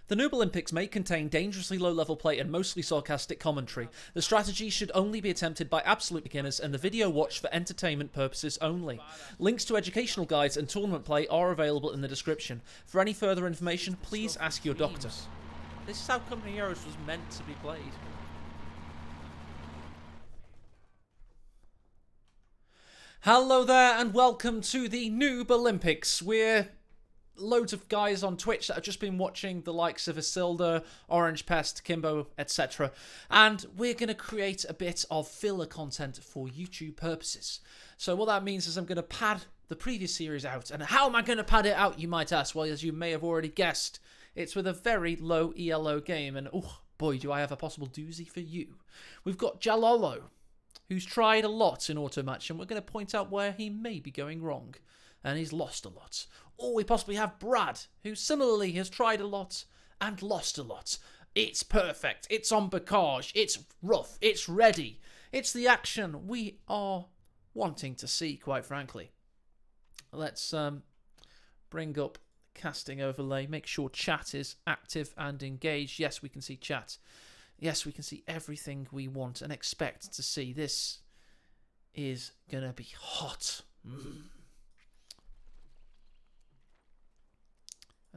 The Noob Olympics may contain dangerously low-level play and mostly sarcastic commentary. The strategy should only be attempted by absolute beginners and the video watched for entertainment purposes only. Links to educational guides and tournament play are available in the description. For any further information, please ask your doctor. This is how Company Heroes was meant to be played. Hello there and welcome to the Noob Olympics. We're loads of guys on Twitch that have just been watching the likes of Isilda, Orange Pest, Kimbo, etc. And we're going to create a bit of filler content for YouTube purposes. So what that means is I'm going to pad the previous series out. And how am I going to pad it out, you might ask? Well, as you may have already guessed, it's with a very low ELO game. And oh boy, do I have a possible doozy for you. We've got Jalolo, who's tried a lot in Automatch, and we're going to point out where he may be going wrong. And he's lost a lot. Or we possibly have Brad, who similarly has tried a lot and lost a lot. It's perfect. It's on Bacage. It's rough. It's ready. It's the action we are wanting to see, quite frankly. Let's bring up casting overlay. Make sure chat is active and engaged. Yes, we can see chat. Yes, we can see everything we want and expect to see. This is going to be hot.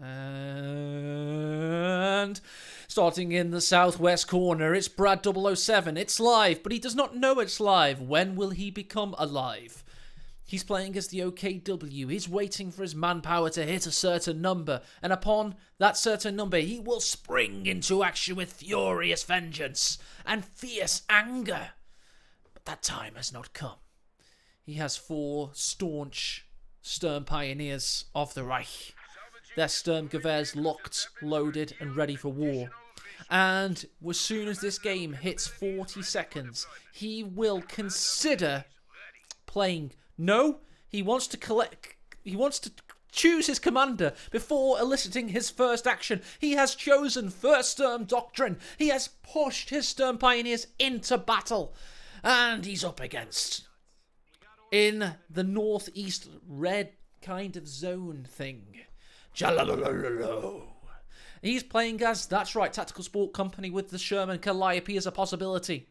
And starting in the southwest corner, it's Brad 007. It's live, but he does not know it's live. When will he become alive? He's playing as the OKW. He's waiting for his manpower to hit a certain number, and upon that certain number, he will spring into action with furious vengeance and fierce anger. But that time has not come. He has 4 staunch Sturm pioneers of the Reich. Their Sturmgewehrs locked, loaded, and ready for war. And as soon as this game hits 40 seconds, he will consider playing. No, he wants to choose his commander before eliciting his first action. He has chosen First Sturm Doctrine. He has pushed his Sturm Pioneers into battle. And he's up against, in the northeast red kind of zone thing, Jalalolo. He's playing as, that's right, Tactical Sport Company with the Sherman Calliope as a possibility.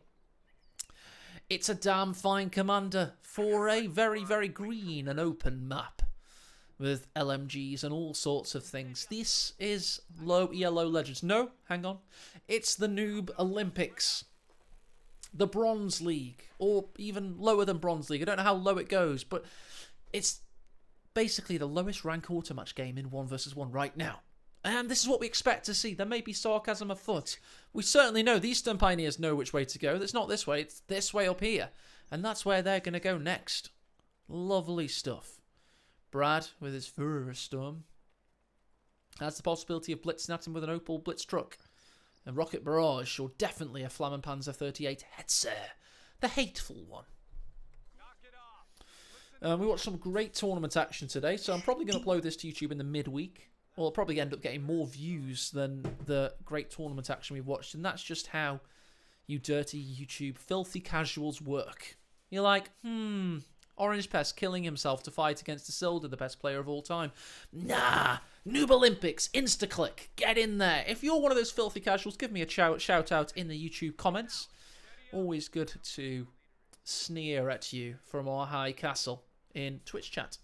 It's a damn fine commander for a very, very green and open map with LMGs and all sorts of things. This is low ELO Legends. No, hang on. It's the Noob Olympics. The Bronze League, or even lower than Bronze League. I don't know how low it goes, but it's basically the lowest rank Automatch game in 1 versus 1 right now. And this is what we expect to see. There may be sarcasm afoot. We certainly know these Sturm Pioneers know which way to go. It's not this way, it's this way up here. And that's where they're going to go next. Lovely stuff. Brad, with his Führersturm, has the possibility of blitzing at him with an Opel Blitz truck. A rocket barrage, or definitely a Flammenpanzer 38 Hetzer, the hateful one. We watched some great tournament action today, so I'm probably going to upload this to YouTube in the midweek. Well, I'll probably end up getting more views than the great tournament action we've watched, and that's just how you dirty YouTube filthy casuals work. You're like, Orange Pest killing himself to fight against Isilda, the best player of all time. Nah, Noob Olympics, insta-click, get in there. If you're one of those filthy casuals, give me a shout out in the YouTube comments. Always good to sneer at you from our high castle in Twitch chat.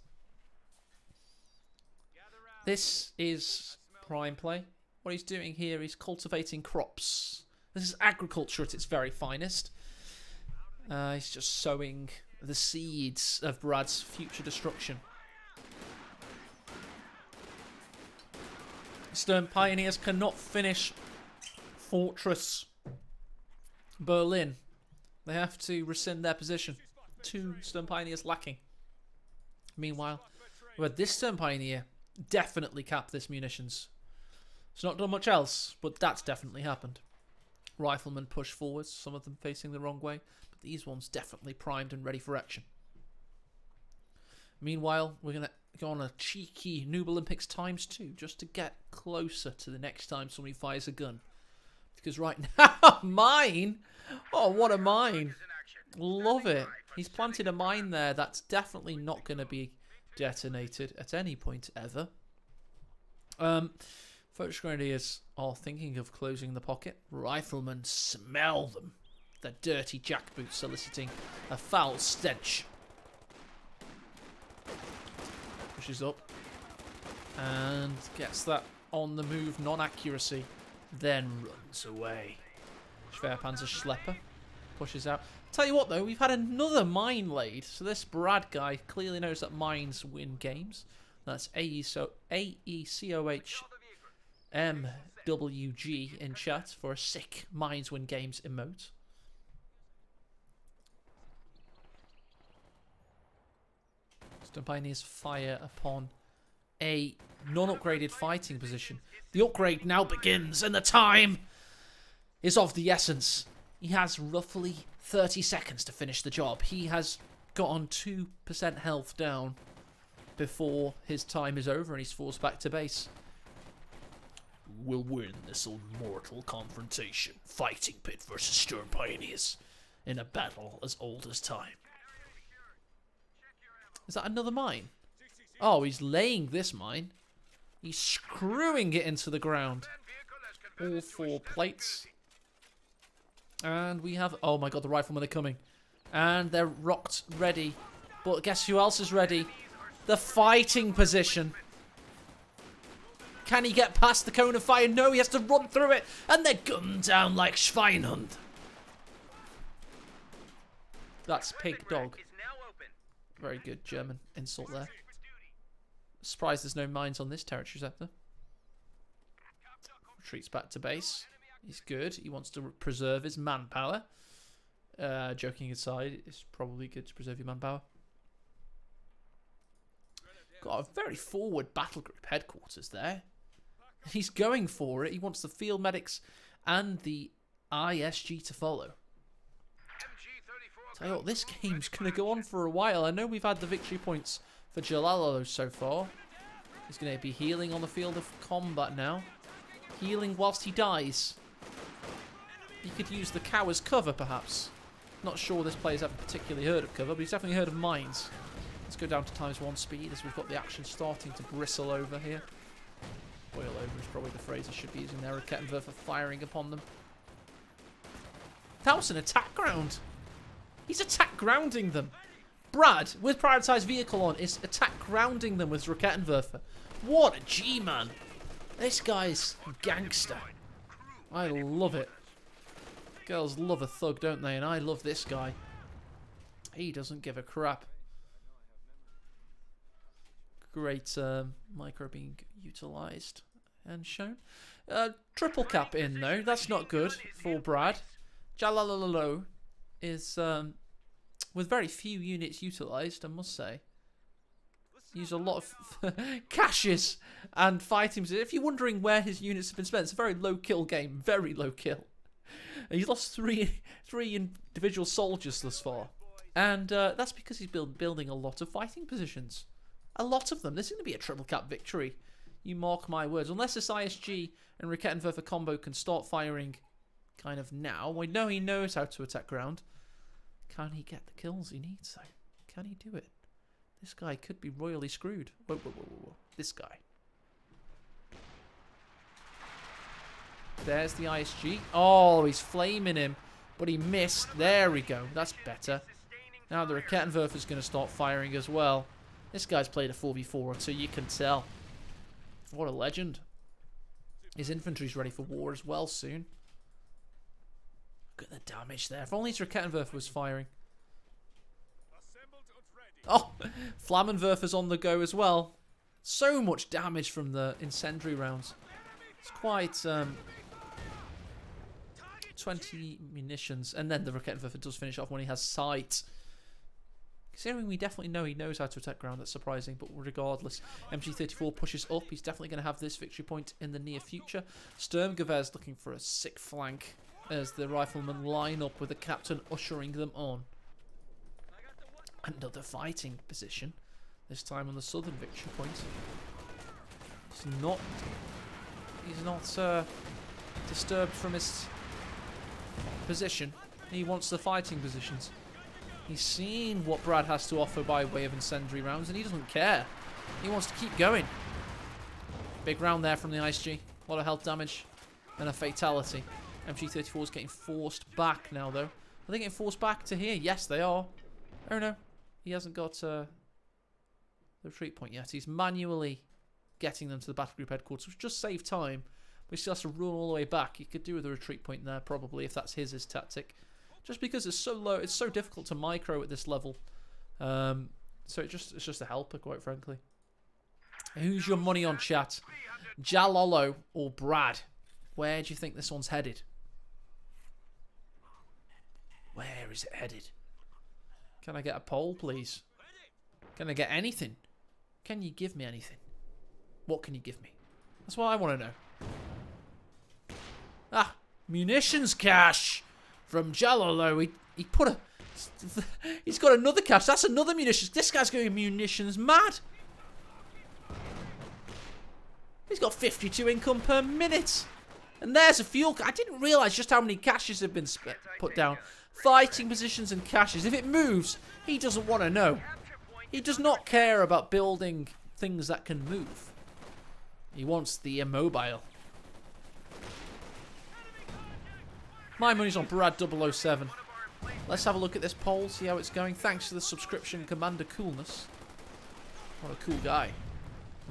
This is prime play. What he's doing here is cultivating crops. This is agriculture at its very finest. He's just sowing the seeds of Brad's future destruction. Sturm Pioneers cannot finish Fortress Berlin. They have to rescind their position. 2 Sturm Pioneers lacking. Meanwhile, this Sturm Pioneer definitely capped this munitions. It's not done much else, but that's definitely happened. Riflemen push forwards, some of them facing the wrong way, but these ones definitely primed and ready for action. Meanwhile, we're going to go on a cheeky Noob Olympics ×2 just to get closer to the next time somebody fires a gun. Because right now, mine! Oh, what a mine! Love it. He's planted a mine there that's definitely not going to be detonated at any point ever. Focus grenadiers are thinking of closing the pocket. Riflemen smell them. Their dirty jackboots soliciting a foul stench. Pushes up and gets that on the move non-accuracy, then runs away. Schwerpanzer Schlepper pushes out. Tell you what though, we've had another mine laid, so this Brad guy clearly knows that mines win games. That's AECOHMWG in chat for a sick mines win games emote. Stone Pioneers fire upon a non-upgraded fighting position. The upgrade now begins, and the time is of the essence. He has roughly 30 seconds to finish the job. He has gotten 2% health down before his time is over and he's forced back to base. Will win this immortal confrontation. Fighting Pit versus Stone Pioneers in a battle as old as time. Is that another mine? Oh, he's laying this mine. He's screwing it into the ground. All 4 plates. And we have... Oh my god, the riflemen are coming. And they're rocked ready. But guess who else is ready? The fighting position. Can he get past the cone of fire? No, he has to run through it. And they're gunned down like Schweinhund. That's pig dog. Very good German insult there. Surprised there's no mines on this territory sector. Retreats back to base. He's good. He wants to preserve his manpower. Joking aside, it's probably good to preserve your manpower. Got a very forward battle group headquarters there. He's going for it. He wants the field medics and the ISG to follow. Tell you what, this game's going to go on for a while. I know we've had the victory points for Jalalo so far. He's going to be healing on the field of combat now. Healing whilst he dies. He could use the cow as cover, perhaps. Not sure this player's ever particularly heard of cover, but he's definitely heard of mines. Let's go down to ×1 speed as we've got the action starting to bristle over here. Boil over is probably the phrase I should be using there. Rakettenwerfer firing upon them. That was an attack ground. He's attack grounding them. Brad, with prioritized vehicle on, is attack grounding them with Rakettenwerfer. What a G-man. This guy's gangster. I love it. Girls love a thug, don't they? And I love this guy. He doesn't give a crap. Great micro being utilized and shown. Triple cap in, though. That's not good for Brad. Jalalalo is, with very few units utilized, I must say. Use a lot of caches and fighting. If you're wondering where his units have been spent, it's a very low kill game. Very low kill. He's lost three individual soldiers thus far. And that's because he's building a lot of fighting positions. A lot of them. This is going to be a triple cap victory. You mark my words. Unless this ISG and Rakettenwerfer combo can start firing kind of now. We know he knows how to attack ground. Can he get the kills he needs, though? Can he do it? This guy could be royally screwed. Whoa, whoa, whoa, whoa. This guy. There's the ISG. Oh, he's flaming him. But he missed. There we go. That's better. Now the Rakettenwerfer's going to start firing as well. This guy's played a 4v4, so you can tell. What a legend. His infantry's ready for war as well soon. Look at the damage there. If only his Rakettenwerfer was firing. Oh, Flammenwerfer's on the go as well. So much damage from the incendiary rounds. It's quite 20 munitions. And then the Rakettenwerfer does finish off when he has sight. Considering we definitely know he knows how to attack ground, that's surprising. But regardless, MG34 pushes up. He's definitely going to have this victory point in the near future. Sturmgewehr's looking for a sick flank as the riflemen line up with the captain ushering them on. Another fighting position. This time on the southern victory point. He's not disturbed from his position. He wants the fighting positions. He's seen what Brad has to offer by way of incendiary rounds, and he doesn't care. He wants to keep going. Big round there from the ISG. A lot of health damage and a fatality. MG34 is getting forced back now, though. Are they getting forced back to here? Yes, they are. Oh, no. He hasn't got the retreat point yet. He's manually getting them to the battle group headquarters, which just save time. But he still has to run all the way back. He could do with a retreat point there, probably, if that's his tactic. Just because it's so low, it's so difficult to micro at this level. So it's just a helper, quite frankly. Who's your money on, chat? Jalolo or Brad? Where do you think this one's headed? Where is it headed? Can I get a poll, please? Can I get anything? Can you give me anything? What can you give me? That's what I want to know. Ah, munitions cache from Jalolo. He put a... He's got another cache. That's another munitions. This guy's going munitions mad. He's got 52 income per minute. And there's a fuel... I didn't realise just how many caches have been put down. Fighting positions and caches. If it moves, he doesn't want to know. He does not care about building things that can move. He wants the immobile. My money's on Brad 007. Let's have a look at this poll, see how it's going. Thanks for the subscription, Commander Coolness. What a cool guy.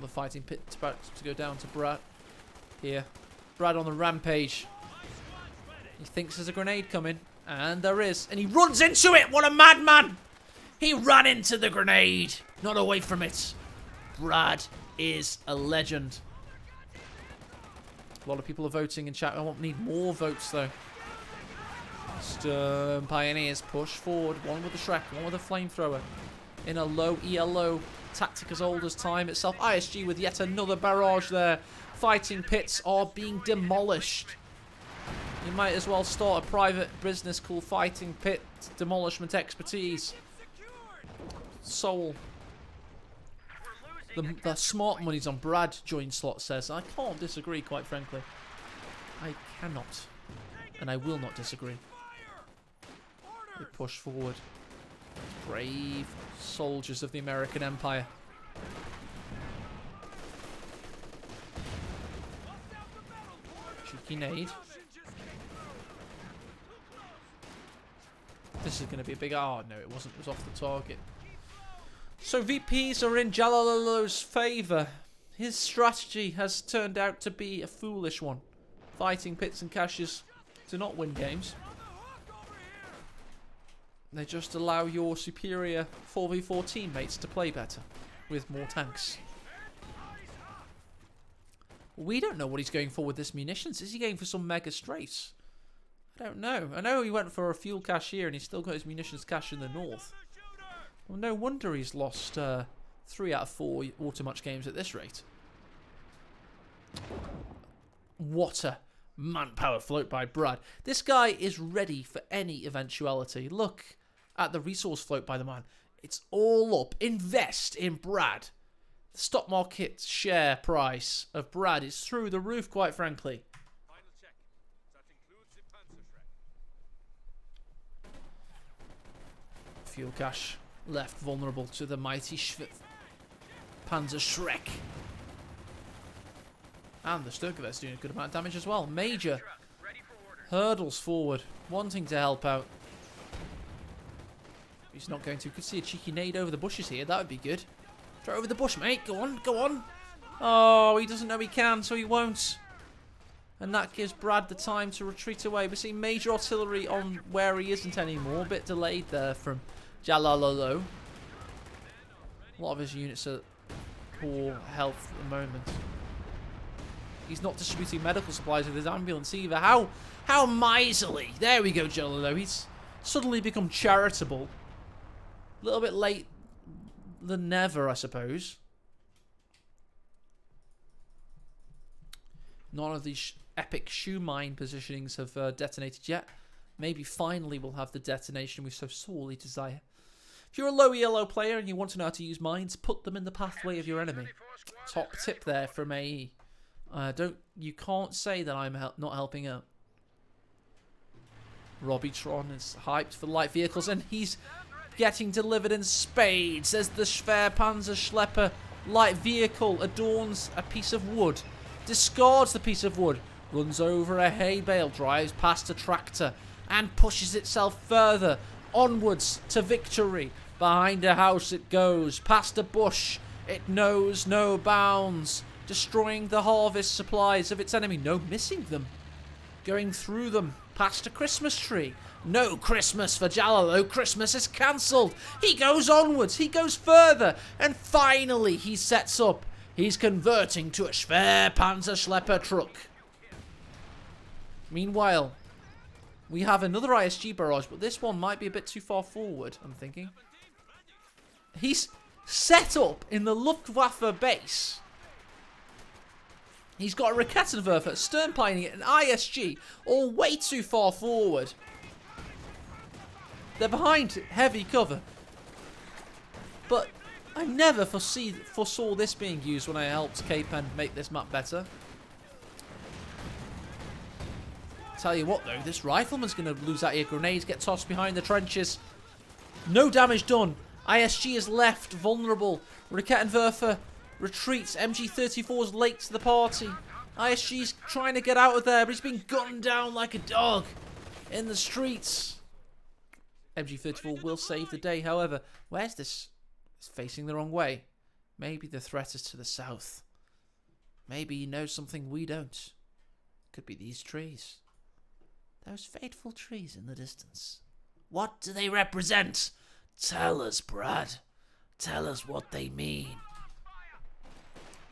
The fighting pit's about to go down to Brad. Here. Brad on the rampage. He thinks there's a grenade coming. And there is. And he runs into it! What a madman! He ran into the grenade! Not away from it. Brad is a legend. A lot of people are voting in chat. I won't need more votes, though. Stern Pioneers push forward. One with the Shrek, one with a flamethrower. In a low ELO tactic as old as time itself. ISG with yet another barrage there. Fighting pits are being demolished. You might as well start a private business called Fighting Pit Demolishment Expertise. Soul. The smart money's on Brad, Join Slot says. I can't disagree, quite frankly. I cannot. And I will not disagree. They push forward. Brave soldiers of the American Empire. Cheeky nade. This is going to be a big... Oh, no, it wasn't. It was off the target. So VPs are in Jalolo's favour. His strategy has turned out to be a foolish one. Fighting pits and caches do not win games. They just allow your superior 4v4 teammates to play better with more tanks. We don't know what he's going for with this munitions. Is he going for some mega strafes? I don't know. I know he went for a fuel cache here and he's still got his munitions cache in the north. Well, no wonder he's lost 3 out of 4 auto-match games at this rate. What a manpower float by Brad. This guy is ready for any eventuality. Look at the resource float by the man. It's all up. Invest in Brad. The stock market share price of Brad is through the roof, quite frankly. Final check. That includes the Panzer Shrek. Fuel cache left vulnerable to the mighty Panzer Shrek. And the Sturkovets doing a good amount of damage as well. Major hurdles forward, wanting to help out. He's not going to. Could see a cheeky nade over the bushes here. That would be good. Throw over the bush, mate. Go on, go on. Oh, he doesn't know he can, so he won't. And that gives Brad the time to retreat away. We're seeing major artillery on where he isn't anymore. A bit delayed there from Jalolo. A lot of his units are poor health at the moment. He's not distributing medical supplies with his ambulance either. How miserly. There we go, Jalolo. He's suddenly become charitable. A little bit late than never, I suppose. None of these epic shoe mine positionings have detonated yet. Maybe finally we'll have the detonation we so sorely desire. If you're a low ELO player and you want to know how to use mines, put them in the pathway of your enemy. Top tip there from AE. You can't say that I'm not helping out. Robbytron is hyped for light vehicles and he's getting delivered in spades as the Schwer Panzer Schlepper light vehicle adorns a piece of wood discards the piece of wood, runs over a hay bale, drives past a tractor, and pushes itself further onwards to victory. Behind a house it goes, past a bush. It knows no bounds, destroying the harvest supplies of its enemy. No, missing them. Going through them, past a Christmas tree. No Christmas for Jalalo. Christmas is cancelled. He goes onwards. He goes further. And finally he sets up. He's converting to a schwer Panzerschlepper truck. Meanwhile, we have another ISG barrage, but this one might be a bit too far forward, I'm thinking. He's set up in the Luftwaffe base. He's got a Raketenwerfer, a Sternpioneer, an ISG, all way too far forward. They're behind heavy cover. But I never foresaw this being used when I helped K-Pen make this map better. Tell you what though, this rifleman's going to lose that here. Grenades get tossed behind the trenches. No damage done. ISG is left vulnerable. Raketenwerfer retreats. MG34's late to the party. ISG's trying to get out of there, but he's been gunned down like a dog in the streets. MG34 will save the day, however. Where's this? It's facing the wrong way. Maybe the threat is to the south. Maybe he knows something we don't. Could be these trees. Those fateful trees in the distance. What do they represent? Tell us, Brad. Tell us what they mean.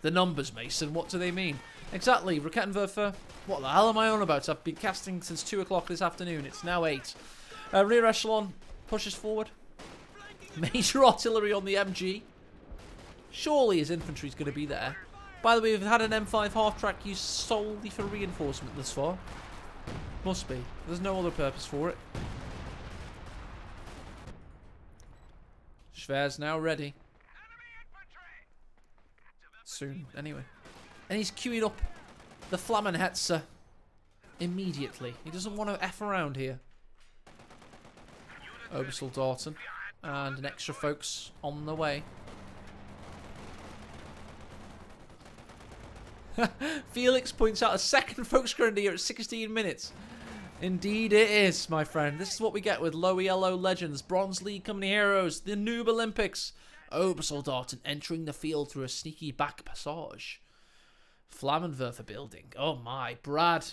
The numbers, Mason. What do they mean? Exactly. Raketenwerfer. What the hell am I on about? I've been casting since 2 o'clock this afternoon. It's now 8. Rear echelon pushes forward. Major artillery on the MG. Surely his infantry's going to be there. By the way, we've had an M5 half-track used solely for reinforcement thus far. Must be. There's no other purpose for it. Schwer's now ready. Soon, anyway. And he's queuing up the Flammenhetzer immediately. He doesn't want to F around here. Obersoldaten and an extra folks on the way. Felix points out a second folks grenadier at 16 minutes. Indeed it is, my friend. This is what we get with low ELO legends, Bronze League Company heroes, the Noob Olympics. Obersoldaten entering the field through a sneaky back passage. Flammenwerfer building. Oh my, Brad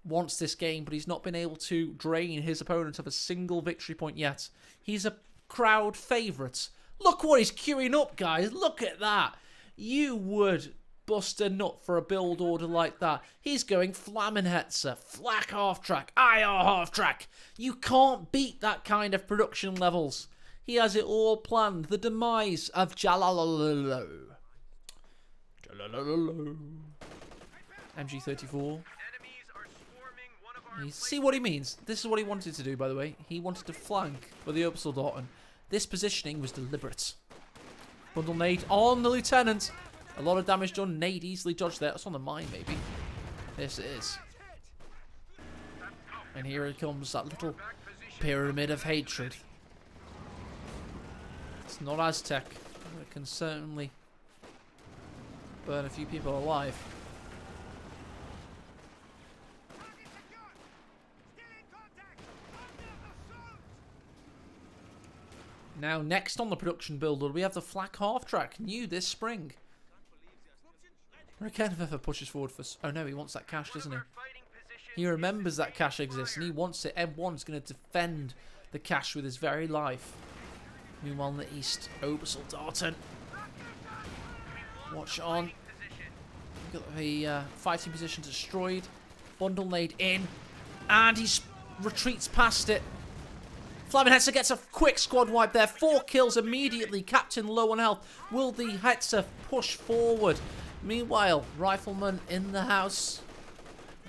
wants this game, but he's not been able to drain his opponent of a single victory point yet. He's a crowd favourite. Look what he's queuing up, guys. Look at that. You would bust a nut for a build order like that. He's going Flammenhetzer, Flak half-track, IR half-track. You can't beat that kind of production levels. He has it all planned. The demise of Jalalo. MG34. You see what he means? This is what he wanted to do, by the way. He wanted to flank with the Obersoldaten. This positioning was deliberate. Bundle nade on the lieutenant. A lot of damage done. Nade easily dodged there. That's on the mine, maybe. This is. And here it comes, that little pyramid of hatred. It's not Aztec. It can certainly burn a few people alive. Now, next on the production builder, we have the Flak half-track, new this spring. Raketenwerfer pushes forward for... Oh no, he wants that cache, doesn't he? He remembers that cache exists and he wants it. M1's going to defend the cache with his very life. Meanwhile in the east, Obersoldaten. Watch on. We've got the fighting position destroyed. Bundle nade in. And he retreats past it. Flammenhetzer gets a quick squad wipe there. 4 kills immediately. Captain low on health. Will the Hetzer push forward? Meanwhile, Rifleman in the house.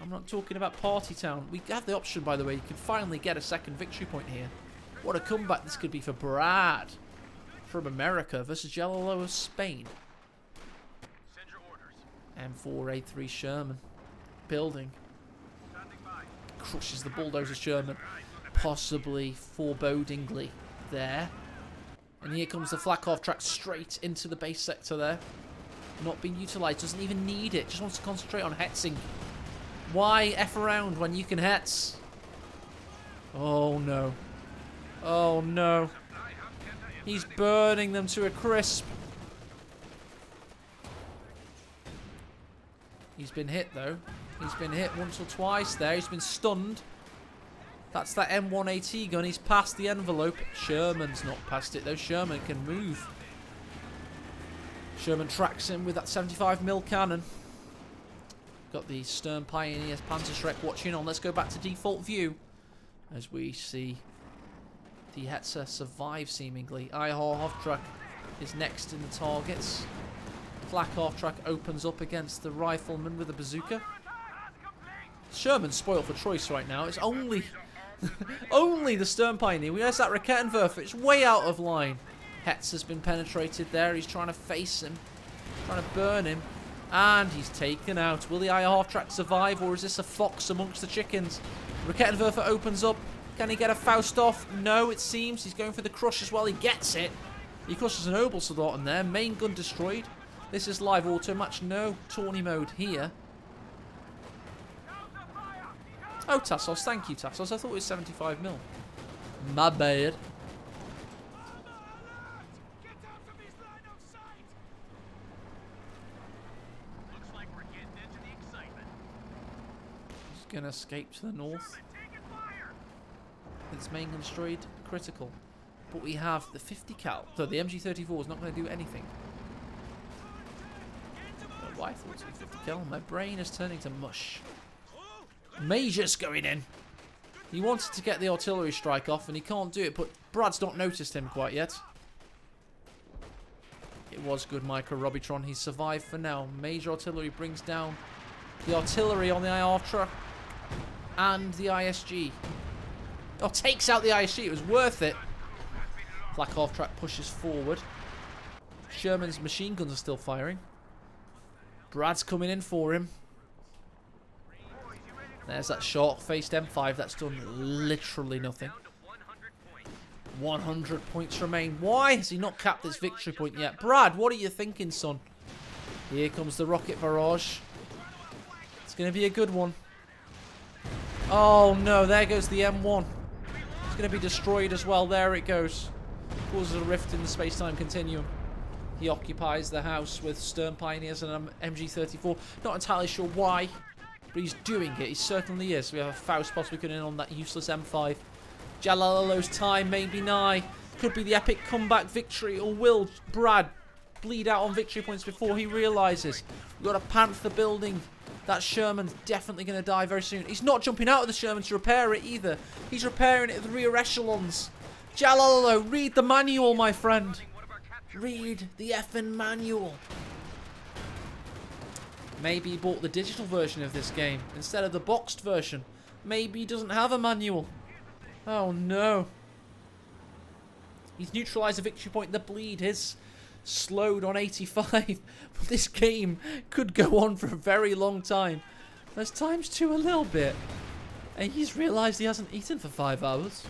I'm not talking about Party Town. We have the option, by the way. You can finally get a second victory point here. What a comeback this could be for Brad. From America versus Jalalo of Spain. Send your orders. M4A3 Sherman. Building. Crushes the bulldozer Sherman. Possibly forebodingly there. And here comes the Flak half-track straight into the base sector there. Not being utilised. Doesn't even need it. Just wants to concentrate on hetzing. Why F around when you can hetz? Oh no. Oh no. He's burning them to a crisp. He's been hit though. He's been hit once or twice there. He's been stunned. That's that M1AT gun. He's past the envelope. Sherman's not past it though. Sherman can move. Sherman tracks him with that 75mm cannon. Got the Stern Pioneers Panzerschreck watching on. Let's go back to default view as we see the Hetzer survive seemingly. Half-track is next in the targets. Flak half-track opens up against the rifleman with a bazooka. Sherman's spoiled for choice right now. It's only only the Stern Pioneer. Where's that Raketenwerfer? It's way out of line. Hetz has been penetrated there. He's trying to face him. Trying to burn him. And he's taken out. Will the half-track survive, or is this a fox amongst the chickens? Raketenwerfer opens up. Can he get a Faust off? No, it seems. He's going for the crush as well. He gets it. He crushes an Obersoldaten there. Main gun destroyed. This is live auto match. No tourney mode here. Oh, Tassos. Thank you, Tassos. I thought it was 75mm. My bad. He's going to escape to the north. Its main gun destroyed. Critical. But we have the 50 cal. So the MG34 is not going to do anything. Oh, I thought it was 50 cal. My brain is turning to mush. Major's going in. He wanted to get the artillery strike off and he can't do it, but Brad's not noticed him quite yet. It was good micro Robitron. He's survived for now. Major artillery brings down the artillery on the half-track and the ISG. Oh, takes out the ISG. It was worth it. Black half-track pushes forward. Sherman's machine guns are still firing. Brad's coming in for him. There's that short-faced M5 that's done literally nothing. 100 points remain. Why has he not capped this victory point yet? Brad, what are you thinking, son? Here comes the rocket barrage. It's going to be a good one. Oh, no. There goes the M1. It's going to be destroyed as well. There it goes. Causes a rift in the space-time continuum. He occupies the house with Stern Pioneers and an MG34. Not entirely sure why. But he's doing it. He certainly is. We have a Faust possibly coming in on that useless M5. Jalalo's time may be nigh. Could be the epic comeback victory. Or will Brad bleed out on victory points before he realises? We've got a Panther building. That Sherman's definitely going to die very soon. He's not jumping out of the Sherman to repair it either. He's repairing it at the rear echelons. Jalalo, read the manual, my friend. Read the effing manual. Maybe he bought the digital version of this game instead of the boxed version. Maybe he doesn't have a manual. Oh no. He's neutralised a victory point. The bleed is slowed on 85. But this game could go on for a very long time. Let's times 2 a little bit. And he's realised he hasn't eaten for 5 hours.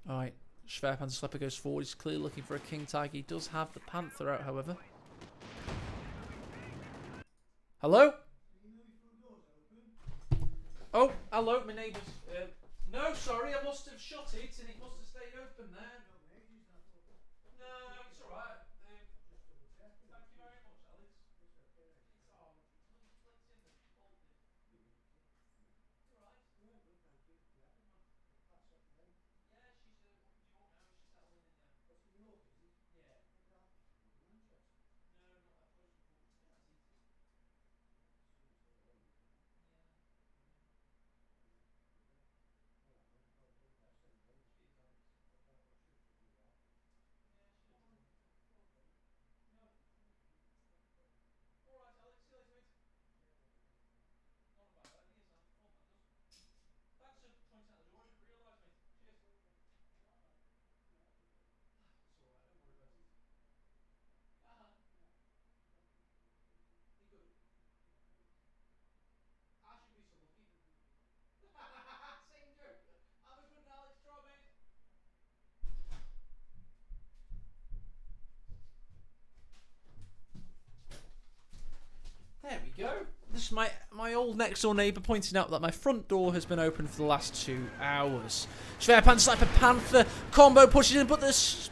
Alright. Schwerpanzer goes forward. He's clearly looking for a King Tiger. He does have the Panther out, however. Hello? Oh, hello, my neighbours. No, sorry, I must have shut it and it must have stayed open there. No, it's alright. Thank you very much, Alex. It's all clicked in the default. Alright. Yeah, she's up in York now. She's settling in there. What's in York, is it? Yeah. No, not that close, unfortunately. That's easy. my old next door neighbour pointing out that my front door has been open for the last 2 hours. Schwerpan Sniper Panther combo pushes in, but the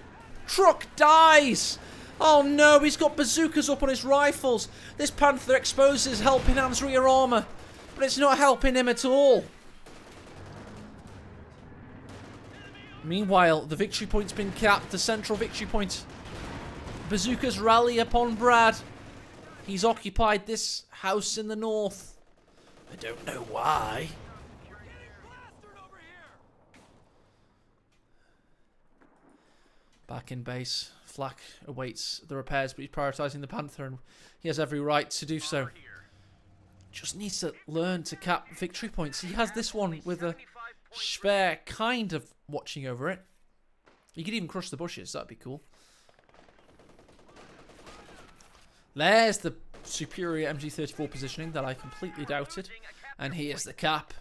truck dies. Oh no, he's got bazookas up on his rifles. This Panther exposes Helping Hand's rear armour, but it's not helping him at all. Meanwhile, the victory point's been capped, the central victory point. Bazookas rally upon Brad. He's occupied this house in the north. I don't know why. Back in base, Flak awaits the repairs, but he's prioritising the Panther, and he has every right to do so. Just needs to learn to cap victory points. He has this one with a Schwer kind of watching over it. He could even crush the bushes, that'd be cool. There's the superior MG34 positioning that I completely doubted. And here's the cap.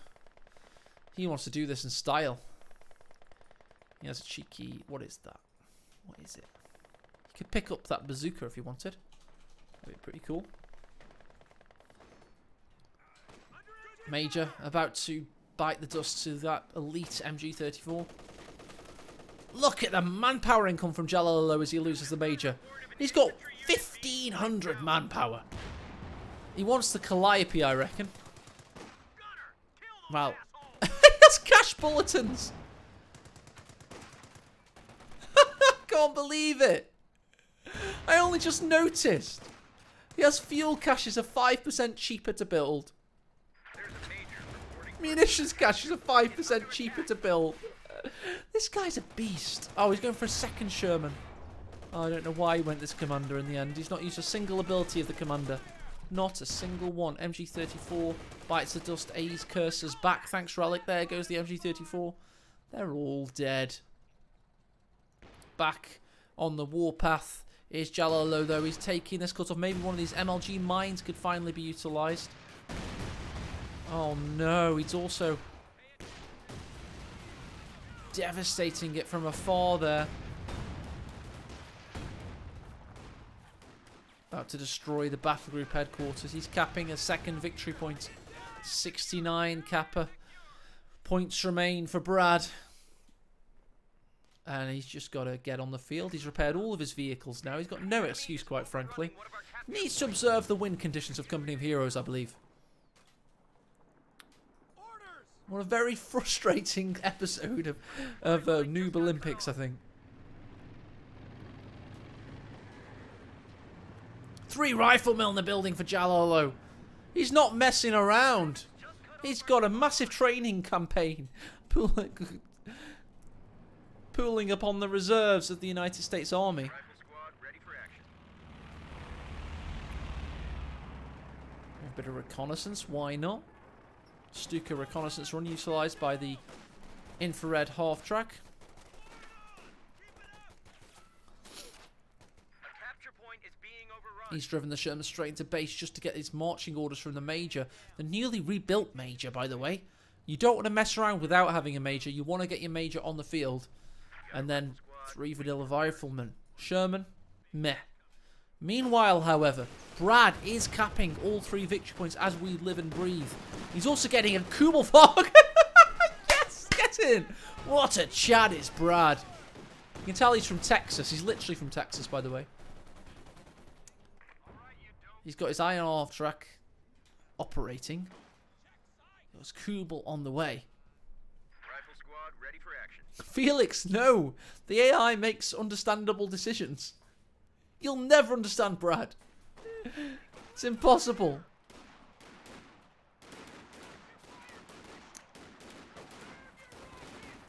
He wants to do this in style. He has a cheeky... What is that? What is it? He could pick up that bazooka if he wanted. That'd be pretty cool. Major about to bite the dust to that elite MG34. Look at the manpower income from Jalalo as he loses the Major. He's got 1,500 manpower. He wants the Calliope, I reckon. Well, that's cash bulletins. Can't believe it. I only just noticed. He has fuel caches are 5% cheaper to build. Munitions caches are 5% cheaper to build. This guy's a beast. Oh, he's going for a second Sherman. Oh, I don't know why he went this commander in the end. He's not used a single ability of the commander. Not a single one. MG34 bites the dust. A's cursors back. Thanks, Relic. There goes the MG34. They're all dead. Back on the warpath is Jalolo, though. He's taking this cut off. Maybe one of these MLG mines could finally be utilised. Oh no, he's also devastating it from afar there. About to destroy the battle group headquarters. He's capping a second victory point. 69 kappa points remain for Brad. And he's just got to get on the field. He's repaired all of his vehicles now. He's got no excuse, quite frankly. Needs to observe the win conditions of Company of Heroes, I believe. What a very frustrating episode of Noob Olympics, I think. 3 riflemen in the building for Jalolo. He's not messing around. He's got a massive training campaign. Pooling upon the reserves of the United States Army. A bit of reconnaissance, why not? Stuka reconnaissance run utilised by the infrared half-track. He's driven the Sherman straight into base just to get his marching orders from the Major. The newly rebuilt Major, by the way. You don't want to mess around without having a Major. You want to get your Major on the field. And then 3 vanilla riflemen. Sherman, meh. Meanwhile, however, Brad is capping all 3 victory points as we live and breathe. He's also getting a Kugelfog. Yes, get in. What a Chad is Brad. You can tell he's from Texas. He's literally from Texas, by the way. He's got his iron half track operating. There's Kubel on the way. Rifle squad ready for action. Felix, no. The AI makes understandable decisions. You'll never understand Brad. It's impossible.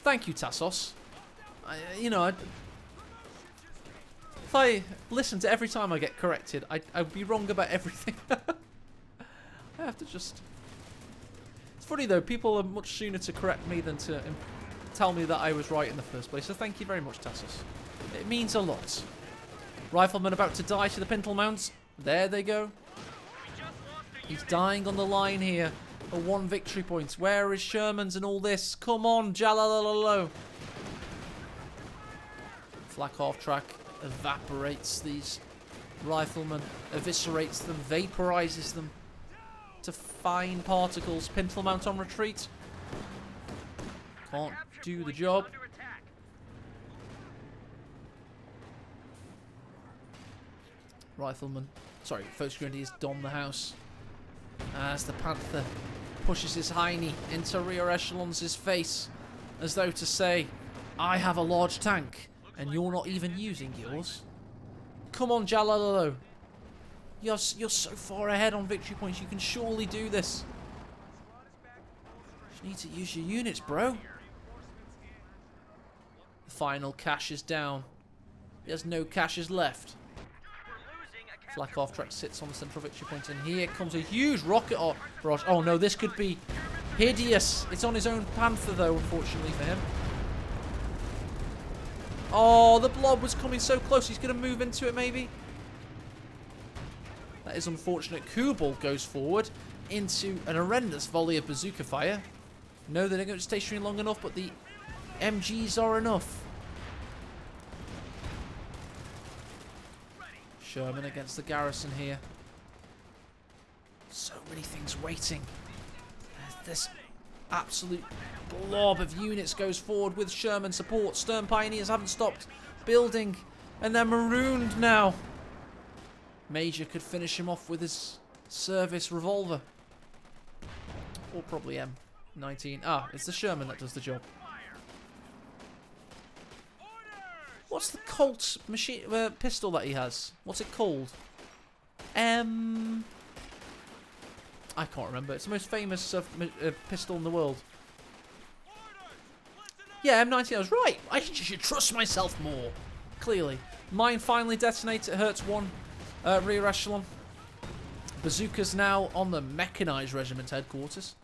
Thank you, Tassos. If I listened to every time I get corrected, I'd be wrong about everything. I have to just... It's funny though, people are much sooner to correct me than to tell me that I was right in the first place, so thank you very much, Tassos. It means a lot. Rifleman about to die to the pintle mounts. There they go. He's dying on the line here. A 1 victory point. Where is Sherman's and all this? Come on, Jalalalo. Flak half track evaporates these riflemen, eviscerates them, vaporizes them. to fine particles. Pintle mount on retreat. Can't do the job. Rifleman. Sorry, Folks Grenadiers dom the house. As the Panther pushes his hiney into rear echelons' face. As though to say, I have a large tank, and you're not even using yours. Come on, Jalalalo. You're so far ahead on victory points, you can surely do this. You need to use your units, bro. The final cache is down. There's no caches left. Flak off track sits on the central victory point, and here comes a huge rocket barrage. Oh no, this could be hideous. It's on his own Panther though, unfortunately for him. Oh, the blob was coming so close. He's going to move into it maybe. That is unfortunate. Kubal goes forward into an horrendous volley of bazooka fire. No, they don't go stationary long enough, but the MGs are enough. Sherman against the garrison here. So many things waiting. This absolute blob of units goes forward with Sherman support. Stern Pioneers haven't stopped building, and they're marooned now. Major could finish him off with his service revolver. Or probably M19. Ah, it's the Sherman that does the job. What's the Colt machine pistol that he has? What's it called? I can't remember. It's the most famous pistol in the world. Yeah, M19. I was right. I should trust myself more. Clearly. Mine finally detonates. It hurts one rear echelon. Bazookas now on the Mechanized Regiment headquarters.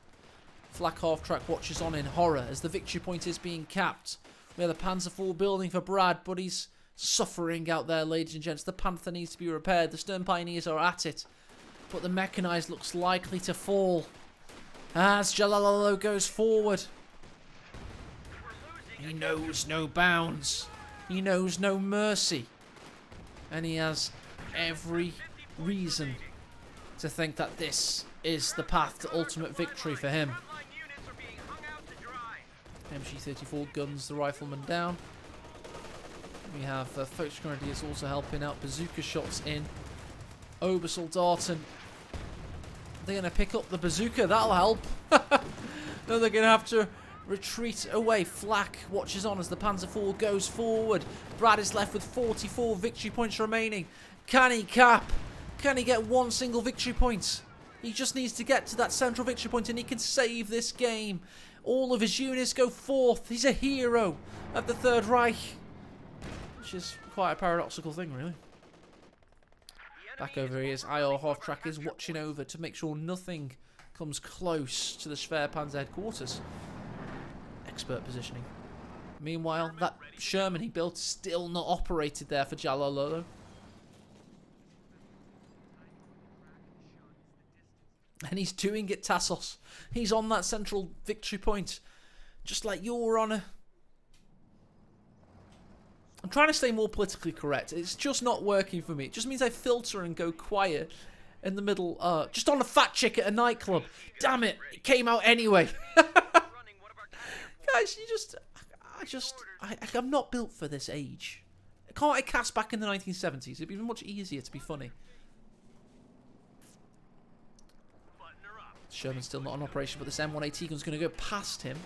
Flak half-track watches on in horror as the victory point is being capped. We have the Panzer IV building for Brad, but he's suffering out there, ladies and gents. The Panther needs to be repaired. The Stern Pioneers are at it. But the Mechanized looks likely to fall. As Jalalalo goes forward. He knows no bounds. He knows no mercy. And he has every reason to think that this is the path to ultimate victory for him. MG34 guns the rifleman down. We have Folks Grenadiers also helping out. Bazooka shots in. Obersoldaten. They're going to pick up the bazooka. That'll help. No, they're going to have to retreat away. Flak watches on as the Panzer IV goes forward. Brad is left with 44 victory points remaining. Can he cap? Can he get one single victory point? He just needs to get to that central victory point and he can save this game. All of his units go forth. He's a hero of the Third Reich. Which is quite a paradoxical thing, really. Back over here is IR half-track is watching over to make sure nothing comes close to the Schwerpanzer headquarters. Expert positioning. Meanwhile, that Sherman he built is still not operated there for Jalalolo. And he's doing it, Tassos. He's on that central victory point. Just like Your Honour. I'm trying to stay more politically correct. It's just not working for me. It just means I filter and go quiet in the middle. Just on a fat chick at a nightclub. Damn it. It came out anyway. Guys, I'm not built for this age. Can't I cast back in the 1970s? It'd be much easier to be funny. Sherman's still not on operation, but this M1AT gun's going to go past him.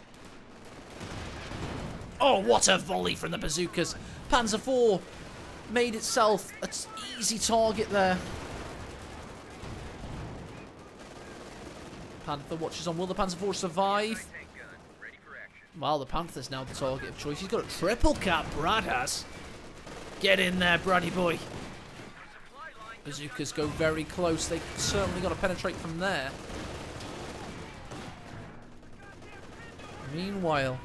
Oh, what a volley from the bazookas. Panzer IV made itself an easy target there. Panther watches on. Will the Panzer IV survive? Well, the Panther's now the target of choice. He's got a triple cap, Brad has. Get in there, Braddy boy. Bazookas go very close. They certainly got to penetrate from there. Meanwhile,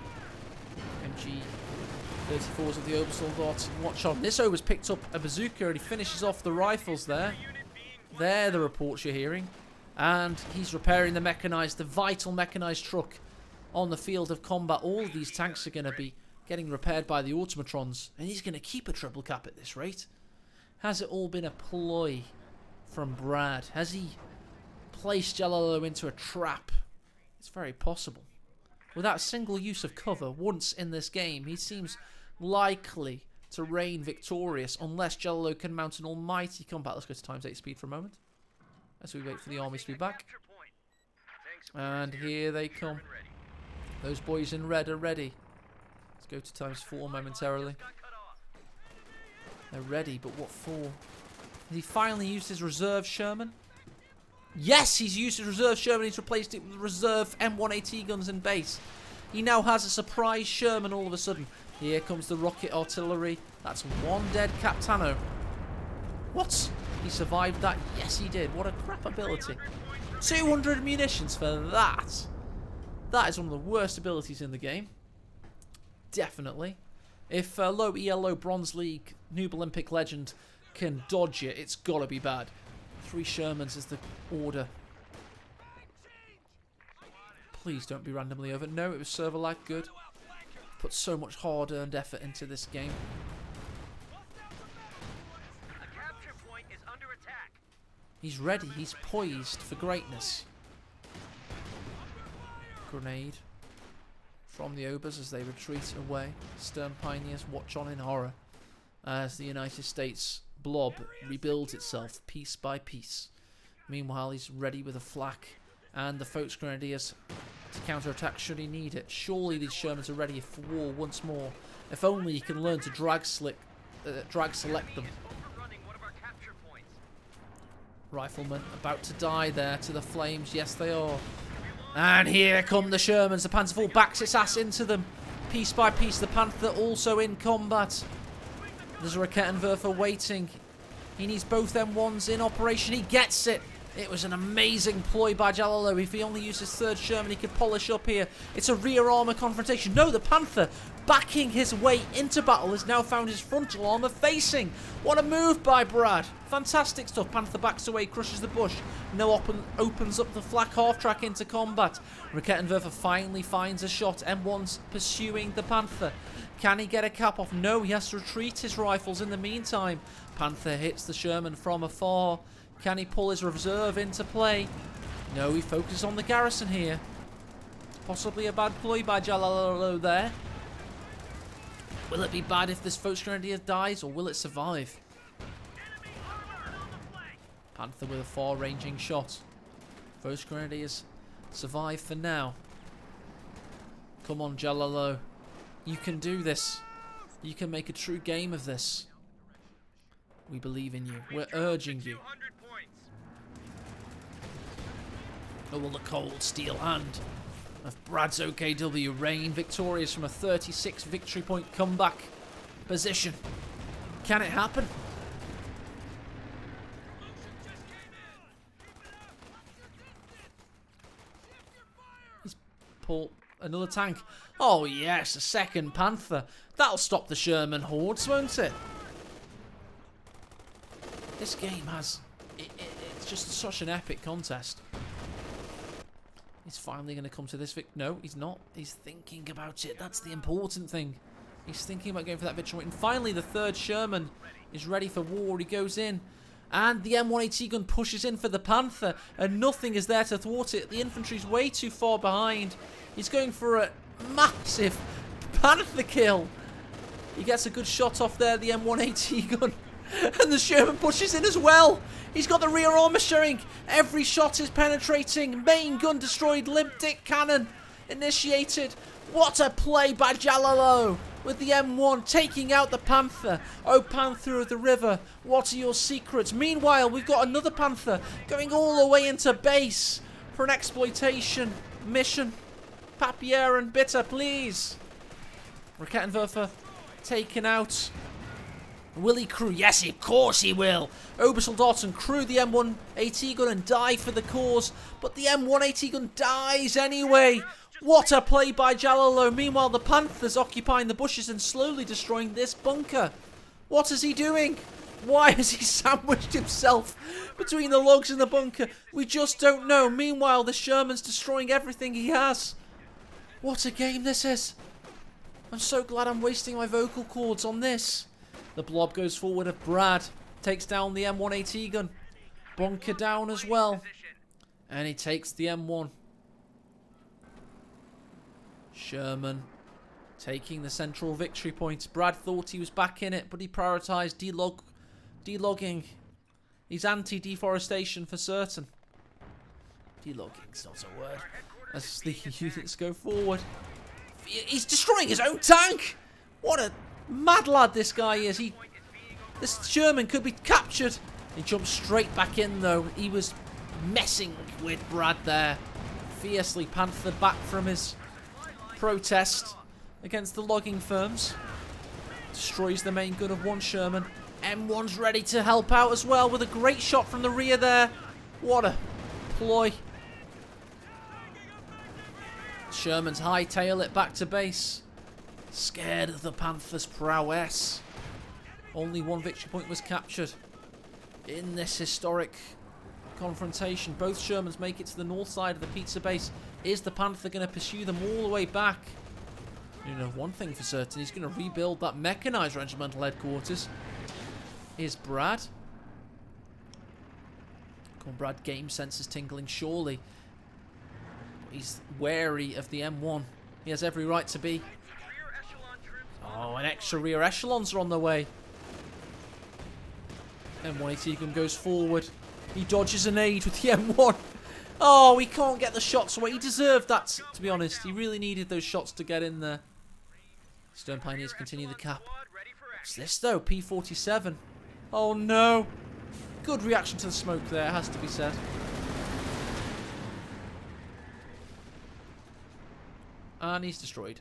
MG34s of the Obersoldat watch on. This Ober's picked up a bazooka and he finishes off the rifles there. They're the reports you're hearing. And he's repairing the mechanized, the vital mechanized truck on the field of combat. All of these tanks are going to be getting repaired by the automatrons. And he's going to keep a triple cap at this rate. Has it all been a ploy from Brad? Has he place Jalalo into a trap. It's very possible. Without a single use of cover once in this game, he seems likely to reign victorious unless Jalalo can mount an almighty comeback. Let's go to times 8 speed for a moment as we wait for the armies to be back. And here they come. Those boys in red are ready. Let's go to times 4 momentarily. They're ready, but what for? Has he finally used his reserve Sherman? Yes, he's used his reserve Sherman. He's replaced it with reserve M1AT guns in base. He now has a surprise Sherman all of a sudden. Here comes the rocket artillery. That's one dead Captano. What? He survived that? Yes, he did. What a crap ability. 200 munitions for that. That is one of the worst abilities in the game. Definitely. If low ELO Bronze League Noob Olympic legend can dodge it, it's got to be bad. 3 Shermans is the order. Please don't be randomly over. No, it was server lag. Good. Put so much hard-earned effort into this game. He's ready. He's poised for greatness. Grenade from the Obers as they retreat away. Stern Pioneers watch on in horror as the United States blob rebuilds itself piece by piece. Meanwhile, he's ready with a flak and the Folks Grenadiers to counterattack should he need it. Surely these Shermans are ready for war once more. If only he can learn to drag select them. Riflemen about to die there to the flames. Yes, they are. And here come the Shermans. The Panzerfall backs its ass into them. Piece by piece, the Panther also in combat. There's a Rakettenwerfer waiting. He needs both M1s in operation. He gets it. It was an amazing ploy by Jalalo. If he only used his 3rd Sherman, he could polish up here. It's a rear armour confrontation. No, the Panther, backing his way into battle, has now found his frontal armour facing. What a move by Brad. Fantastic stuff. Panther backs away, crushes the bush. No opens up the flak half-track into combat. Rakettenwerfer finally finds a shot. M1's pursuing the Panther. Can he get a cap off? No, he has to retreat his rifles in the meantime. Panther hits the Sherman from afar. Can he pull his reserve into play? No, he focuses on the garrison here. Possibly a bad ploy by Jalalo there. Will it be bad if this Folks Grenadier dies, or will it survive? Panther with a far-ranging shot. Folks Grenadiers survive for now. Come on, Jalalo. You can do this. You can make a true game of this. We believe in you. We're urging you. Oh, will the cold steel hand of Brad's OKW reign victorious from a 36 victory point comeback position? Can it happen? He's pulled another tank. Oh yes, a 2nd Panther. That'll stop the Sherman hordes, won't it? This game has... it's just such an epic contest. He's finally going to come to this No, he's not. He's thinking about it. That's the important thing. He's thinking about going for that victory. And finally, the 3rd Sherman is ready for war. He goes in. And the M1AT gun pushes in for the Panther. And nothing is there to thwart it. The infantry's way too far behind. He's going for a massive Panther kill. He gets a good shot off there, the M1AT gun. And the Sherman pushes in as well. He's got the rear armour showing. Every shot is penetrating. Main gun destroyed. Limp-dick cannon initiated. What a play by Jalalo with the M1 taking out the Panther. Oh, Panther of the River, what are your secrets? Meanwhile, we've got another Panther going all the way into base for an exploitation mission. Papier and Bitter, please. Rakettenwerfer taken out. Will he crew? Yes, of course he will. Obersoldaten crew the M1 AT gun and die for the cause, but the M1 AT gun dies anyway. What a play by Jalalo. Meanwhile, the Panther's occupying the bushes and slowly destroying this bunker. What is he doing? Why has he sandwiched himself between the logs in the bunker? We just don't know. Meanwhile, the Sherman's destroying everything he has. What a game this is. I'm so glad I'm wasting my vocal cords on this. The blob goes forward of Brad. Takes down the M1AT gun. Bunker down as well. And he takes the M1. Sherman taking the central victory point. Brad thought he was back in it, but he prioritised delogging. He's anti-deforestation for certain. Delogging's not a word. As the units go forward. He's destroying his own tank! What a mad lad this guy is. This Sherman could be captured. He jumps straight back in though. He was messing with Brad there. Fiercely panthered back from his protest against the logging firms. Destroys the main gun of one Sherman. M1's ready to help out as well with a great shot from the rear there. What a ploy. Sherman's hightail it back to base. Scared of the Panther's prowess. Only one victory point was captured in this historic confrontation. Both Shermans make it to the north side of the pizza base. Is the Panther going to pursue them all the way back? You know, one thing for certain, he's going to rebuild that mechanized regimental headquarters. Is Brad. Brad game senses tingling surely. He's wary of the M1. He has every right to be. Oh, and extra rear echelons are on the way. M1 AT gun goes forward. He dodges an aid with the M1. Oh, he can't get the shots away. He deserved that, to be honest. He really needed those shots to get in there. Stern Pioneers continue the cap. What's this, though? P-47. Oh, no. Good reaction to the smoke there, has to be said. And he's destroyed.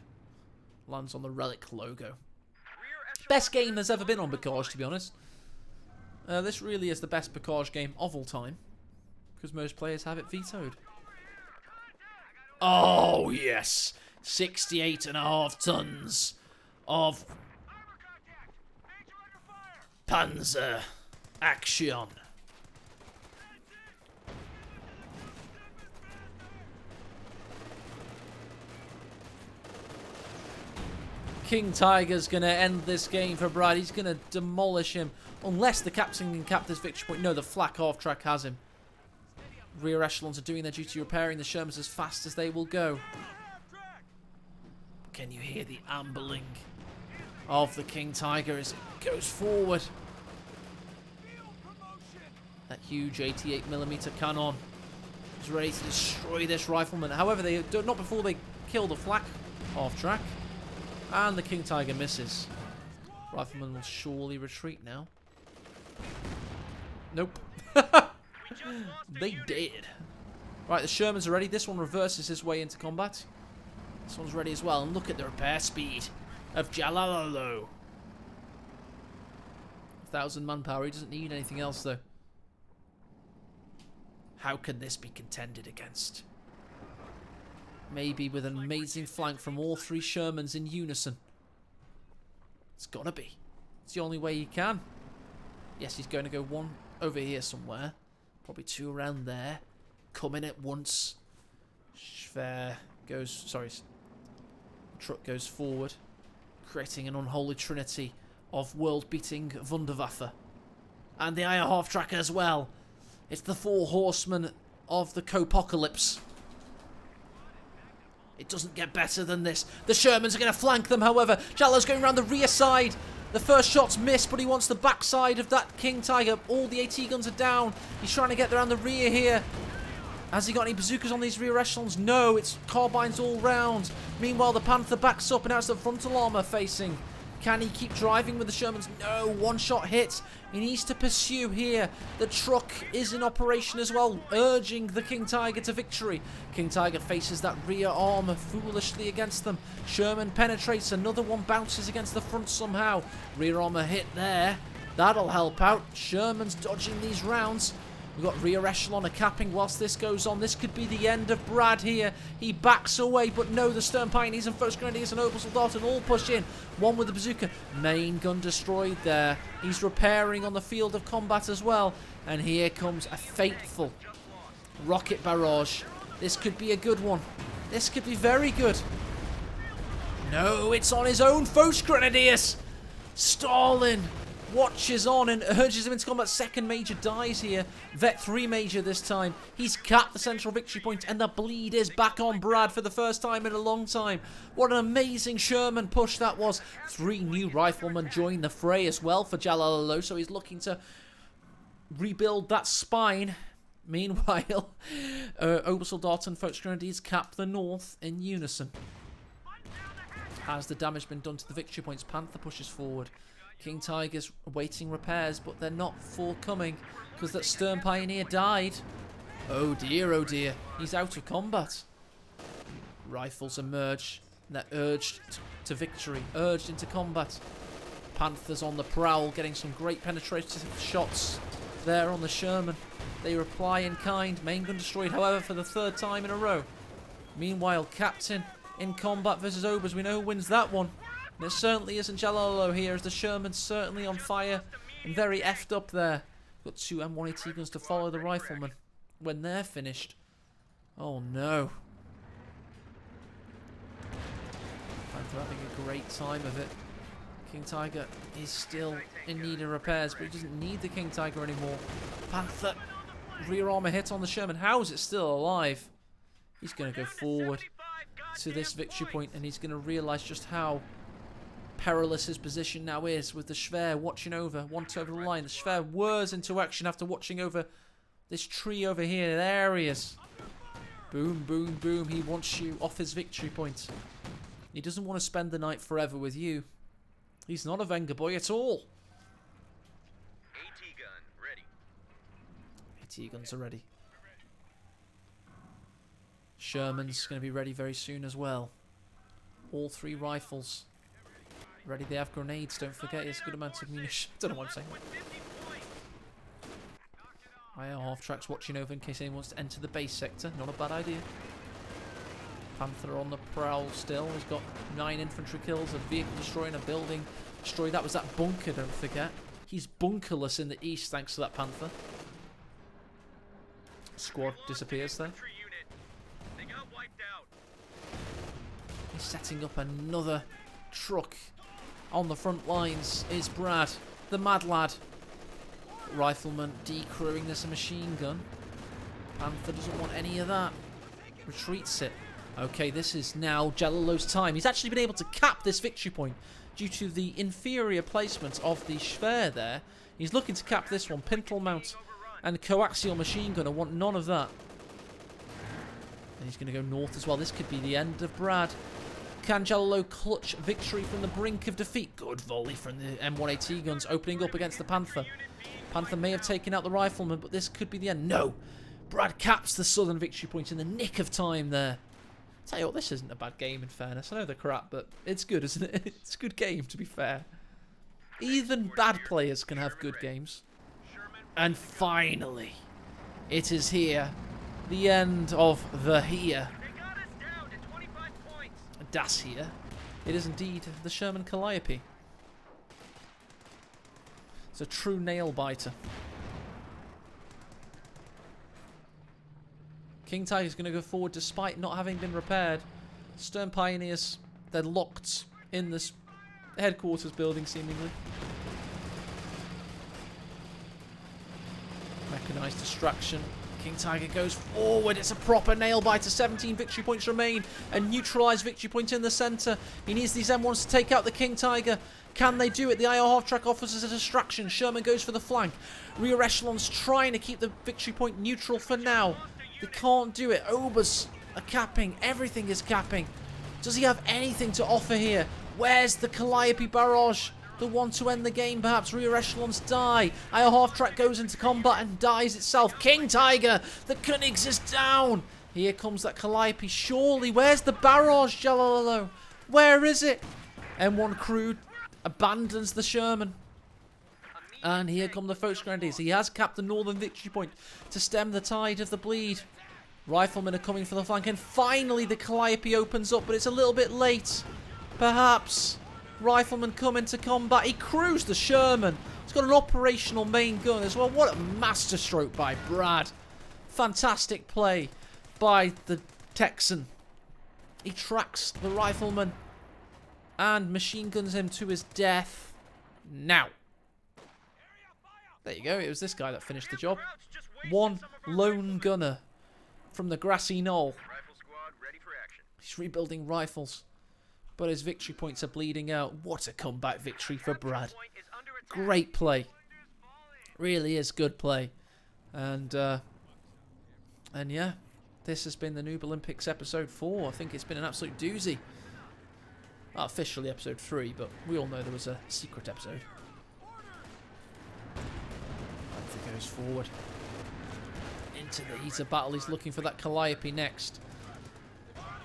Lands on the Relic logo. Best game there's ever been on Bocage, to be honest. This really is the best Bocage game of all time. Because most players have it vetoed. Oh, yes. 68.5 tons of Panzer action. King Tiger's going to end this game for Brad. He's going to demolish him. Unless the captain can cap this victory point. No, the flak half track has him. Rear echelons are doing their duty repairing the Shermans as fast as they will go. Can you hear the ambling of the King Tiger as it goes forward? That huge 88mm cannon is ready to destroy this rifleman. However, they don't, not before they kill the flak half track. And the King Tiger misses. Rifleman will surely retreat now. Nope. They did. Right, the Shermans are ready. This one reverses his way into combat. This one's ready as well. And look at the repair speed of Jalalalo. 1,000 manpower. He doesn't need anything else, though. How can this be contended against? Maybe with an amazing flank from all three Shermans in unison. It's gotta be. It's the only way he can. Yes, he's going to go one over here somewhere. Probably two around there. Come in at once. Schwer goes... Sorry. Truck goes forward. Creating an unholy trinity of world-beating Wunderwaffe. And the Iron Half Tracker as well. It's the four horsemen of the Copocalypse. It doesn't get better than this. The Shermans are going to flank them, however. Jallo's going around the rear side. The first shot's missed, but he wants the backside of that King Tiger. All the AT guns are down. He's trying to get around the rear here. Has he got any bazookas on these rear echelons? No, it's carbines all round. Meanwhile, the Panther backs up and now it's the frontal armour facing. Can he keep driving with the Shermans? No, one shot hit. He needs to pursue here. The truck is in operation as well, urging the King Tiger to victory. King Tiger faces that rear armour foolishly against them. Sherman penetrates. Another one bounces against the front somehow. Rear armour hit there. That'll help out. Sherman's dodging these rounds. We've got rear echelon a capping whilst this goes on. This could be the end of Brad here. He backs away, but no, the Stern Pioneers and First Grenadiers and Opal Soldaten all push in. One with the bazooka. Main gun destroyed there. He's repairing on the field of combat as well. And here comes a fateful rocket barrage. This could be a good one. This could be very good. No, it's on his own First Grenadiers. Stalin watches on and urges him into combat. Second major dies here. Vet 3 major this time. He's capped the central victory point, and the bleed is back on Brad for the first time in a long time. What an amazing Sherman push that was. 3 new riflemen join the fray as well for Jalal, so he's looking to rebuild that spine. Meanwhile, Obersoldat and Folks Grenadiers cap the north in unison. Has the damage been done to the victory points? Panther pushes forward. King Tiger's awaiting repairs, but they're not forthcoming because that Stern Pioneer died. Oh dear, he's out of combat. Rifles emerge. They're urged to victory, urged into combat. Panthers on the prowl, getting some great penetrative shots there on the Sherman. They reply in kind. Main gun destroyed, however, for the 3rd time in a row. Meanwhile, Captain in combat versus Obers. We know who wins that one. And it certainly isn't Jalalo here, as the Sherman's certainly on fire and very effed up there. Got 2 M1AT guns to follow the riflemen when they're finished. Oh no. Panther having a great time of it. King Tiger is still in need of repairs, but he doesn't need the King Tiger anymore. Panther, rear armor hit on the Sherman. How is it still alive? He's going to go forward to this victory point, and he's going to realise just how perilous his position now is, with the Schwer watching over, once over the line. The Schwer whirs into action after watching over this tree over here. There he is. Boom, boom, boom. He wants you off his victory point. He doesn't want to spend the night forever with you. He's not a Venga boy at all. AT gun ready. AT guns are ready. Sherman's going to be ready very soon as well. All 3 rifles ready. They have grenades, don't forget. He has a good amount of munition. Don't know what I'm saying. IR half-tracks watching over in case anyone wants to enter the base sector. Not a bad idea. Panther on the prowl still. He's got 9 infantry kills, a vehicle destroying, a building destroyed. That was that bunker, don't forget. He's bunkerless in the east thanks to that Panther. Squad disappears there. He's setting up another truck. On the front lines is Brad, the mad lad. Rifleman decrewing this a machine gun. Panther doesn't want any of that. Retreats it. Okay, this is now Jalalo's time. He's actually been able to cap this victory point due to the inferior placement of the Schwer there. He's looking to cap this one. Pintle mount and coaxial machine gunner want none of that. And he's going to go north as well. This could be the end of Brad. Can Jalalo clutch victory from the brink of defeat? Good volley from the M1AT guns opening up against the Panther. Panther may have taken out the rifleman, but this could be the end. No! Brad caps the southern victory point in the nick of time there. Tell you what, this isn't a bad game in fairness. I know they're crap, but it's good, isn't it? It's a good game, to be fair. Even bad players can have good games. And finally, it is here. The end of the here. Das here. It is indeed the Sherman Calliope. It's a true nail biter. King Tiger's going to go forward despite not having been repaired. Stern Pioneers, they're locked in this headquarters building seemingly. Mechanized distraction. King Tiger goes forward. It's a proper nail biter. 17 victory points remain. A neutralized victory point in the center. He needs these M1s to take out the King Tiger. Can they do it? The IR half-track offers us a distraction. Sherman goes for the flank. Rear echelons trying to keep the victory point neutral for now. They can't do it. Obers are capping. Everything is capping. Does he have anything to offer here? Where's the Calliope barrage? The one to end the game, perhaps. Rear echelons die. IR half-track goes into combat and dies itself. King Tiger, the Königs is down. Here comes that Calliope. Surely, where's the barrage, Jalalo? Where is it? M1 crew abandons the Sherman. And here come the Folks Grenadiers. He has capped the northern victory point to stem the tide of the bleed. Riflemen are coming for the flank. And finally, the Calliope opens up, but it's a little bit late. Perhaps. Riflemen come into combat. He crews the Sherman. He's got an operational main gun as well. What a masterstroke by Brad. Fantastic play by the Texan. He tracks the rifleman and machine guns him to his death. Now, There you go. It was this guy that finished the job. One lone gunner from the grassy knoll. Rifle squad ready for action. He's rebuilding rifles, but his victory points are bleeding out. What a comeback victory for Brad. Point is under attack. Great play. Really is good play. And yeah, this has been the Noob Olympics episode 4. I think it's been an absolute doozy. Well, officially episode 3, but we all know there was a secret episode. Panther goes forward into the heat of battle. He's looking for that Calliope next.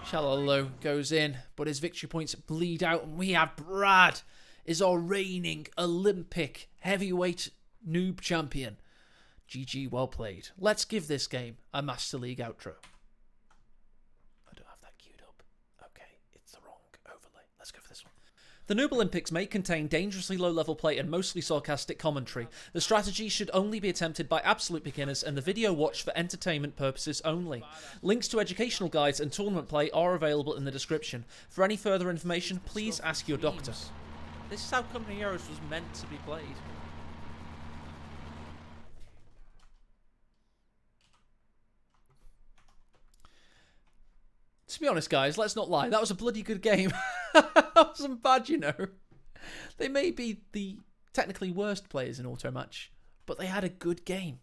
Shallow goes in, but his victory points bleed out, and we have Brad is our reigning Olympic heavyweight noob champion. GG, well played. Let's give this game a Master League outro. I don't have that queued up. Okay, it's the wrong overlay. Let's go for this one. The Noob Olympics may contain dangerously low-level play and mostly sarcastic commentary. The strategy should only be attempted by absolute beginners, and the video watched for entertainment purposes only. Links to educational guides and tournament play are available in the description. For any further information, please ask your doctor. This is how Company Heroes was meant to be played. To be honest, guys, let's not lie. That was a bloody good game. That wasn't bad, you know. They may be the technically worst players in Auto Match, but they had a good game.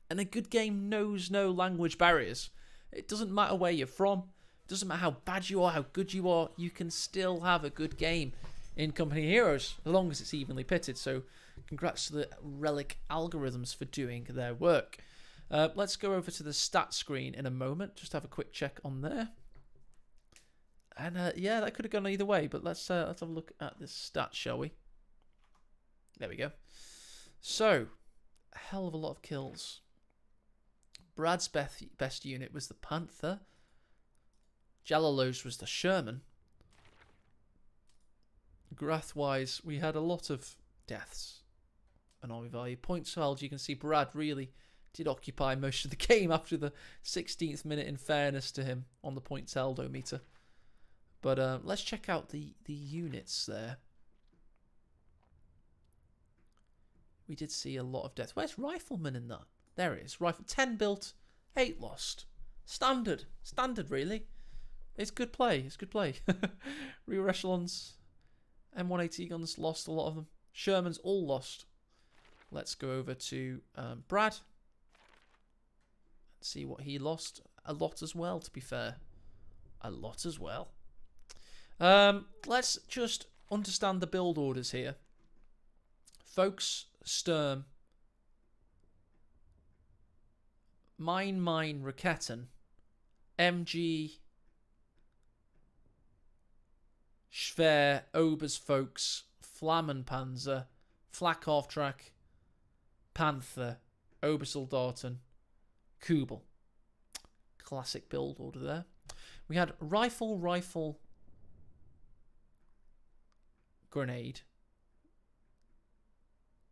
And a good game knows no language barriers. It doesn't matter where you're from. It doesn't matter how bad you are, how good you are. You can still have a good game in Company Heroes, as long as it's evenly pitted. So congrats to the Relic algorithms for doing their work. Let's go over to the stat screen in a moment. Just have a quick check on there. And yeah, that could have gone either way, but let's have a look at the stats, shall we? There we go. So, a hell of a lot of kills. Brad's best unit was the Panther. Jalalo's was the Sherman. Grath-wise, we had a lot of deaths. And army value points held. You can see Brad really did occupy most of the game after the 16th minute, in fairness to him, on the points held meter. But let's check out the units there. We did see a lot of death. Where's Rifleman in that? There it is. Rifle 10 built, 8 lost. Standard. Standard, really. It's good play. It's good play. Rear echelons. M180 guns lost, a lot of them. Sherman's all lost. Let's go over to Brad. See what he lost. A lot as well, to be fair. A lot as well. Let's just understand the build orders here. Folks, Sturm, Mine, Raketten, MG, Schwer, Obersfolks, Flammenpanzer, Flak-Half-Track, Panther, Obersoldaten, Kubel. Classic build order there. We had Rifle, Grenade,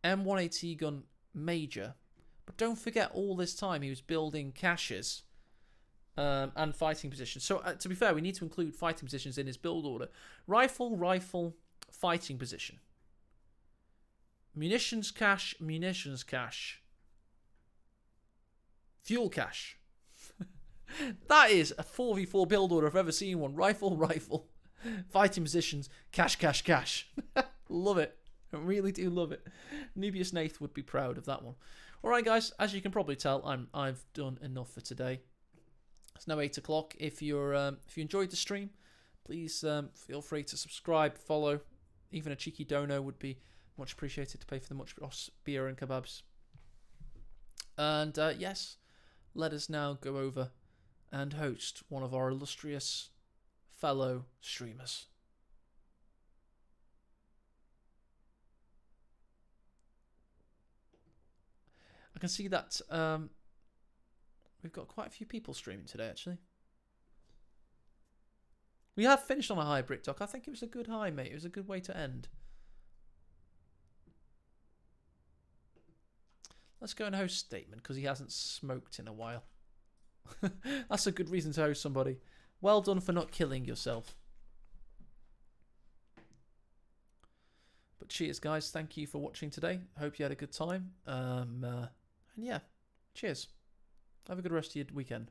M180 gun Major, but don't forget all this time he was building caches and fighting positions. So to be fair, we need to include fighting positions in his build order. Rifle, fighting position. Munitions cache, fuel cache. That is a 4v4 build order if I've ever seen one. Rifle, fighting positions, cache. Love it. I really do love it. Nubius Nath would be proud of that one. Alright guys, as you can probably tell, I've done enough for today. It's now 8 o'clock. If you enjoyed the stream, please feel free to subscribe, follow. Even a cheeky dono would be much appreciated to pay for the much beer and kebabs. And yes, let us now go over and host one of our illustrious fellow streamers. I can see that we've got quite a few people streaming today, actually. We have finished on a high, Brick Doc. I think it was a good high, mate. It was a good way to end. Let's go and host Statement, because he hasn't smoked in a while. That's a good reason to host somebody. Well done for not killing yourself. But But cheers, guys. Thank you for watching today. Hope you had a good time. And yeah, cheers. Have a good rest of your weekend.